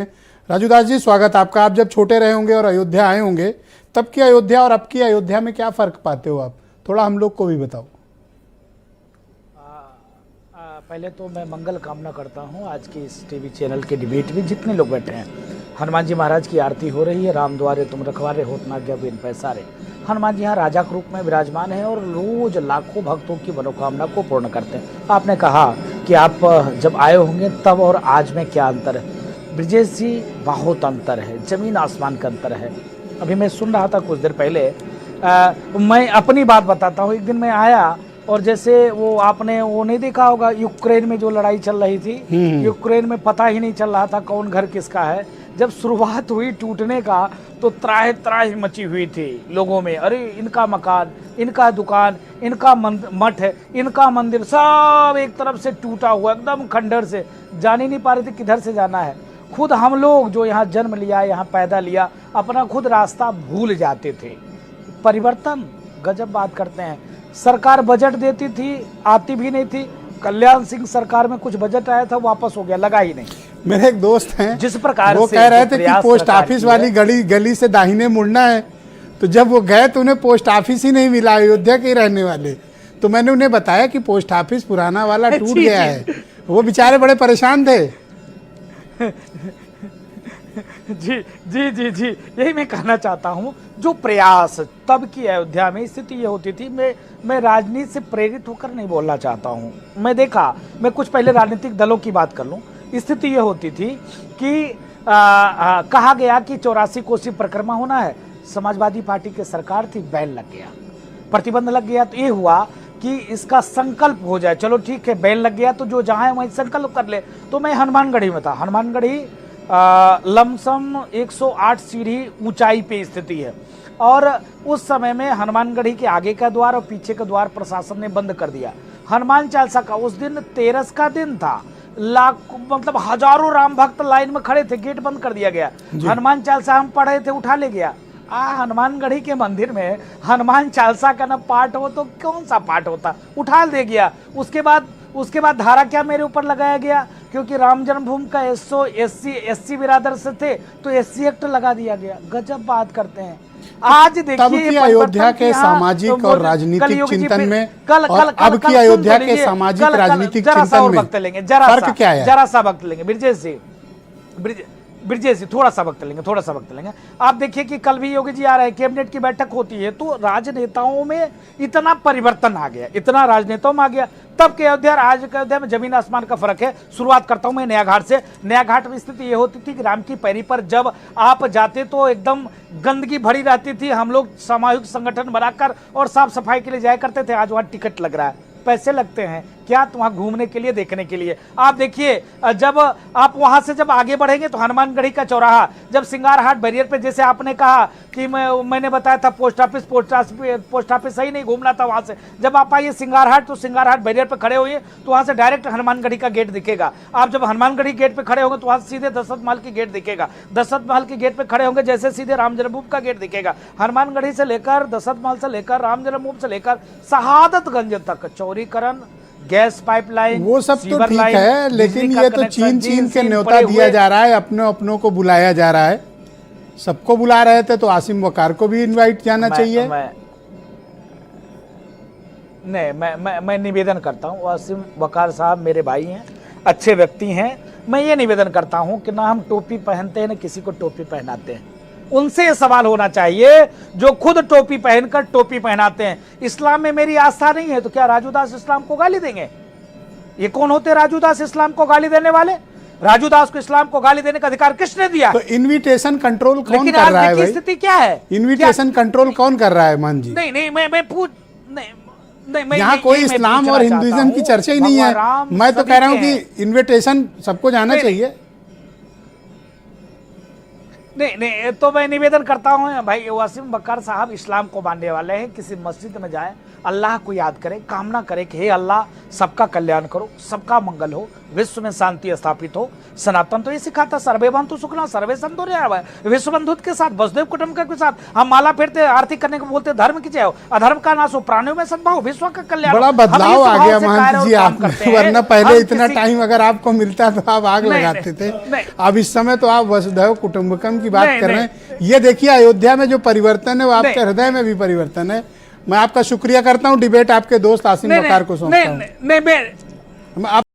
राजू दास जी, स्वागत आपका। आप जब छोटे रहे होंगे और अयोध्या आए होंगे, तब की अयोध्या और अब की अयोध्या में क्या फ़र्क पाते हो आप? थोड़ा हम लोग को भी बताओ। पहले तो मैं मंगल कामना करता हूँ आज की इस टीवी चैनल के डिबेट में जितने लोग बैठे हैं। हनुमान जी महाराज की आरती हो रही है। राम द्वारे तुम रखवारे होत ना आज्ञा बिन पैसारे। हनुमान जी यहाँ राजा के रूप में विराजमान है और रोज लाखों भक्तों की मनोकामना को पूर्ण करते हैं। आपने कहा कि आप जब आए होंगे तब और आज में क्या अंतर है। ब्रिजेश जी, बहुत अंतर है, जमीन आसमान का अंतर है। अभी मैं सुन रहा था कुछ देर पहले, मैं अपनी बात बताता हूँ। एक दिन मैं आया और जैसे वो आपने वो नहीं देखा होगा, यूक्रेन में जो लड़ाई चल रही थी, यूक्रेन में पता ही नहीं चल रहा था कौन घर किसका है। जब शुरुआत हुई टूटने का तो त्राहि त्राहि मची हुई थी लोगों में। अरे इनका मकान, इनका दुकान, इनका मठ है, इनका मंदिर, सब एक तरफ से टूटा हुआ, एकदम खंडर से जान ही नहीं पा रहे थे किधर से जाना है। खुद हम लोग जो यहाँ जन्म लिया, यहाँ पैदा लिया, अपना खुद रास्ता भूल जाते थे। परिवर्तन, गजब बात करते हैं। सरकार बजट देती थी, आती भी नहीं थी। कल्याण सिंह सरकार में कुछ बजट आया था, वापस हो गया, लगा ही नहीं। मेरे एक दोस्त हैं, जिस प्रकार वो कह रहे थे कि पोस्ट ऑफिस वाली गली से दाहिने मुड़ना है, तो जब वो गए तो उन्हें पोस्ट ऑफिस ही नहीं मिला, अयोध्या के रहने वाले। तो मैंने उन्हें बताया कि पोस्ट ऑफिस पुराना वाला टूट गया है। वो बेचारे बड़े परेशान थे। जी जी जी जी, यही मैं कहना चाहता हूँ। जो प्रयास तब की अयोध्या में स्थिति ये होती थी, मैं राजनीति से प्रेरित होकर नहीं बोलना चाहता हूँ। मैं कुछ पहले राजनीतिक दलों की बात कर लूँ। स्थिति ये होती थी कि कहा गया कि 84 कोसी परिक्रमा होना है। समाजवादी पार्टी की सरकार थी, बैन लग गया, प्रतिबंध लग गया। तो ये हुआ कि इसका संकल्प हो जाए। चलो ठीक है, बैन लग गया तो जो जहाँ है वहीं संकल्प कर ले। तो मैं हनुमानगढ़ी में था। हनुमानगढ़ी लमसम 108 सीढ़ी ऊंचाई पे स्थिति है और उस समय में हनुमानगढ़ी के आगे का द्वार और पीछे का द्वार प्रशासन ने बंद कर दिया। हनुमान चालीसा का उस दिन 13 का दिन था। मतलब हजारों राम भक्त लाइन में खड़े थे, गेट बंद कर दिया गया। हनुमान चालीसा हम पढ़ रहे थे, उठा ले गया। हनुमानगढ़ी के मंदिर में हनुमान चालीसा का न पाठ हो तो कौन सा पाठ होता, उठा दे गया। उसके बाद धारा क्या मेरे ऊपर लगाया गया, क्योंकि राम जन्मभूमि का एससी बिरादर से थे तो एससी एक्ट लगा दिया गया। गजब बात करते हैं। आज देखिए अयोध्या के सामाजिक और राजनीतिक चिंतन में और अब की अयोध्या के सामाजिक राजनीतिक चिंतन में फर्क क्या है? जरा सा वक्त लेंगे ब्रिजेश जी, थोड़ा सा वक्त लेंगे। आप देखिए कि कल भी योगी जी आ रहे हैं, कैबिनेट की बैठक होती है, तो राजनेताओं में इतना परिवर्तन आ गया, इतना राजनेताओं में आ गया। तब के अयोध्या आज के अयोध्या में जमीन आसमान का फर्क है। शुरुआत करता हूं मैं नया घाट से। नया घाट में स्थिति ये होती थी कि राम की पैरी पर जब आप जाते तो एकदम गंदगी भरी रहती थी। हम लोग सामूहिक संगठन बनाकर और साफ सफाई के लिए जाया करते थे। आज वहां टिकट लग रहा है, पैसे लगते हैं क्या, तो वहां घूमने के लिए, देखने के लिए। आप देखिए, जब आप वहां से जब आगे बढ़ेंगे तो हनुमानगढ़ी का चौराहा, जब सिंगारहाट बैरियर पे, जैसे आपने कहा कि मैंने बताया था पोस्ट ऑफिस सही नहीं, घूमना था वहां से। जब आप आइए सिंगारहाट, तो सिंगारहाट बैरियर पे खड़े होइए तो वहां से डायरेक्ट हनुमानगढ़ी का गेट दिखेगा। आप जब हनुमानगढ़ी गेट पे खड़े होंगे तो वहां से सीधे दशरथ महल की गेट दिखेगा। दशरथ महल के गेट पे खड़े होंगे जैसे सीधे राम जन्मभूमि का गेट दिखेगा। हनुमानगढ़ी से लेकर, दशरथ महल से लेकर, राम जन्मभूमि से लेकर शहादतगंज तक चौड़ीकरण, गैस पाइपलाइन, वो सब तो ठीक है, लेकिन ये तो चीन के न्योता दिया जा रहा है, अपनों को बुलाया जा रहा है। सबको बुला रहे थे तो आसिम वकार को भी इनवाइट जाना चाहिए। मैं निवेदन करता हूँ, आसिम वकार साहब मेरे भाई हैं, अच्छे व्यक्ति हैं। मैं ये निवेदन करता हूँ कि ना हम टोपी पहनते हैं ना किसी को टोपी पहनाते हैं। उनसे ये सवाल होना चाहिए जो खुद टोपी पहनकर टोपी पहनाते हैं। इस्लाम में मेरी आस्था नहीं है तो क्या राजू दास इस्लाम को गाली देंगे? ये कौन होते राजू दास इस्लाम को गाली देने वाले? राजू दास को इस्लाम को गाली देने का अधिकार किसने दिया? तो इनविटेशन कंट्रोल कौन कर रहा है भाई? स्थिति क्या है? इनविटेशन कंट्रोल कौन कर रहा है मान जी? नहीं, मैं यहाँ कोई इस्लाम और हिंदुइज्म की चर्चा ही नहीं है। मैं तो कह रहा हूँ कि इन्विटेशन सबको जाना चाहिए। नहीं, तो मैं निवेदन करता हूँ भाई, वासिम वकार साहब इस्लाम को मानने वाले हैं, किसी मस्जिद में जाएं, अल्लाह को याद करें, कामना करें कि हे अल्लाह सबका कल्याण करो, सबका मंगल हो, विश्व में शांति स्थापित हो। सनातन तो ये सिखाता सर्वे बंधु सुखना सर्वे संतो विश्व बंधुत्व के साथ, वसुदेव कुटुंबकम के साथ हम माला फेरते, आरती करने को बोलते, धर्म की जय हो, अधर्म का नाश हो, प्राणियों में सद्भाव, विश्व का कल्याण। बड़ा बदलाव आ गया महंत जी आप में, वरना पहले इतना टाइम अगर आपको मिलता तो आप आग लगाते थे। अब इस समय तो आप वसुधैव कुटुंबकम की बात कर रहे हैं। ये देखिए अयोध्या में जो परिवर्तन है वो आपके हृदय में भी परिवर्तन है। मैं आपका शुक्रिया करता हूँ। डिबेट आपके दोस्त आसिम वकार को सौंपता हूँ। नहीं, आप